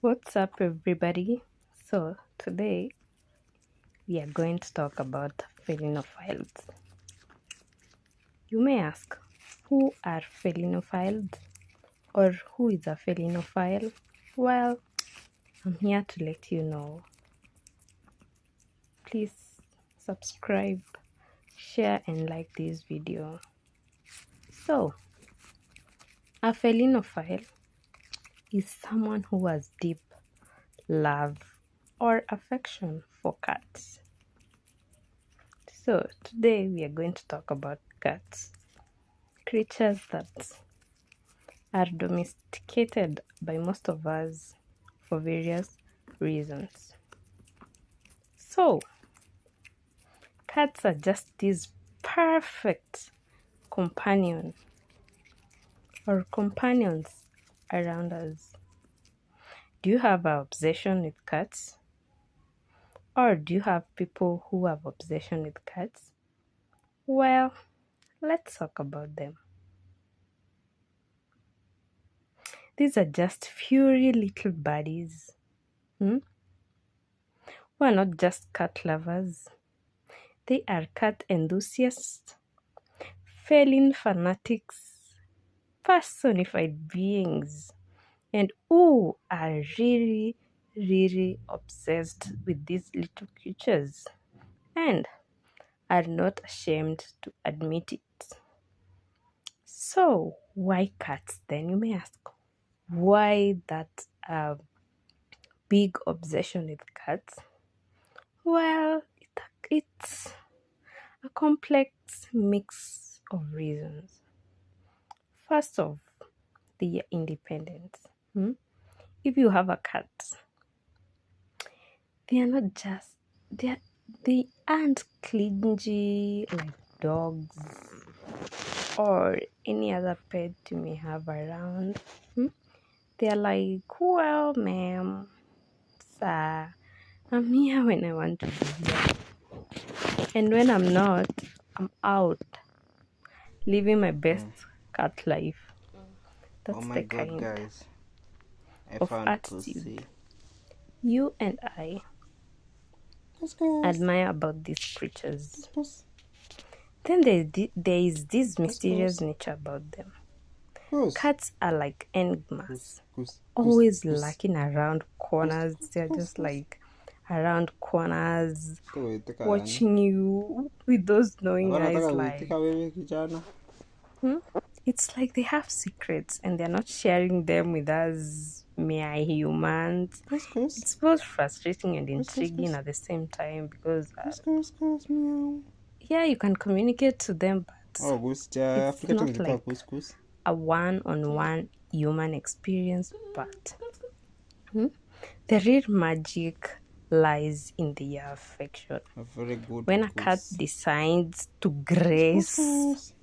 What's up, everybody? So, today we are going to talk about felinophiles. You may ask, who are felinophiles or who is a felinophile? Well, I'm here to let you know. Please subscribe, share, and like this video. So, a felinophile is someone who has deep love or affection for cats. So, today we are going to talk about cats, creatures that are domesticated by most of us for various reasons. So, cats are just this perfect companion or companions around us. Do you have an obsession with cats? Or do you have people who have obsession with cats? Well, let's talk about them. These are just furry little buddies who are not just cat lovers. They are cat enthusiasts, feline fanatics, personified beings, and who are really, really obsessed with these little creatures and are not ashamed to admit it. So, why cats then, you may ask? Why that big obsession with cats? Well, it's a complex mix of reasons. First off, their independence. If you have a cat, they are not just they aren't clingy like dogs or any other pet you may have around. They are like, well, ma'am, sir, I'm here when I want to be here. And when I'm not, I'm out living my best cat life. That's Oh my the god, kind guys. I of found attitude pussy. you and I admire about these creatures. Then there is this mysterious nature about them. Cats are like enigmas, always lurking around corners. They're just like around corners, watching you with those knowing eyes. Like, it's like they have secrets and they're not sharing them with us mere humans. It's both frustrating and intriguing at the same time because yeah, you can communicate to them, but it's not like a one-on-one human experience. But the real magic lies in their affection. When a cat decides to grace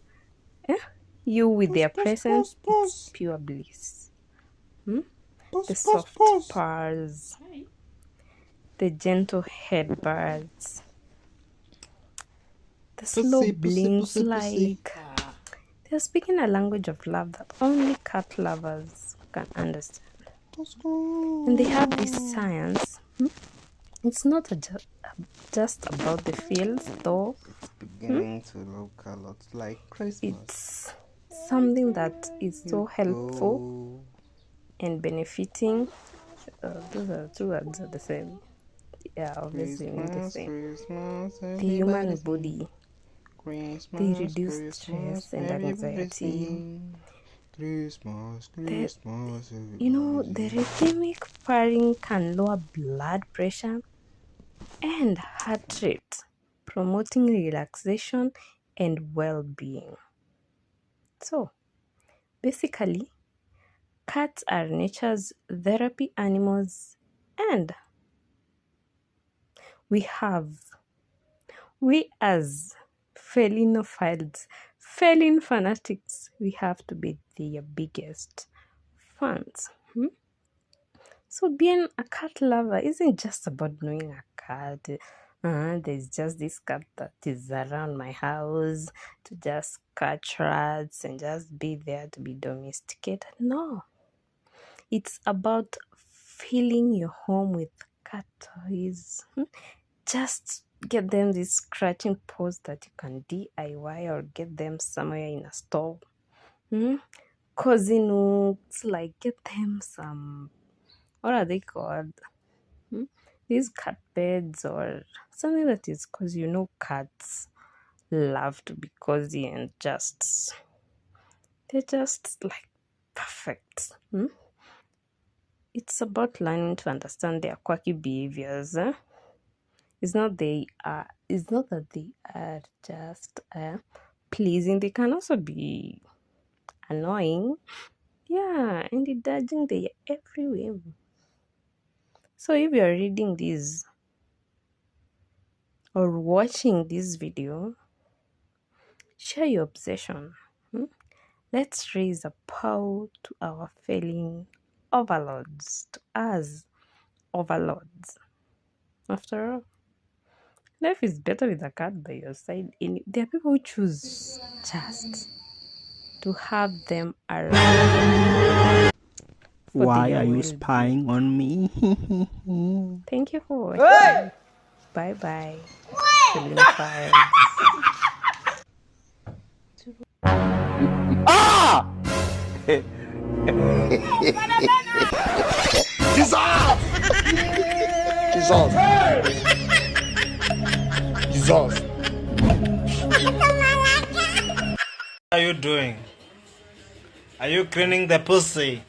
you with their presence, it's pure bliss. The soft purrs, the gentle headbirds, the slow blinks, like they're speaking a language of love that only cat lovers can understand. And they have this science. It's not just about the feels, though. Beginning to look a lot like Christmas. It's something that is so helpful and benefiting. Those are two words are the same. Yeah, obviously mean the same. The human body. They reduce stress and anxiety. The rhythmic purring can lower blood pressure and heart rate, promoting relaxation and well-being. So, basically, cats are nature's therapy animals, and we as felinophiles, feline fanatics, we have to be their biggest fans. So being a cat lover isn't just about knowing a cat. There's just this cat that is around my house to just catch rats and just be there to be domesticated. No, it's about filling your home with cat toys. Just get them these scratching posts that you can DIY or get them somewhere in a store. Cozy nooks, like get them some, what are they called? These cat beds or something that is cozy. Cats love to be cozy and they're just like perfect. It's about learning to understand their quirky behaviors. It's not that they are just pleasing. They can also be annoying. Yeah, and indulging they everywhere. So if you're reading this or watching this video, share your obsession. Let's raise a paw to our failing overlords, to us overlords. After all, life is better with a cat by your side. There are people who choose just to have them around. Why are you spying on me? Thank you for watching. Hey! Bye bye. Felinophile. Ah! Jesus! Jesus! What are you doing? Are you cleaning the pussy?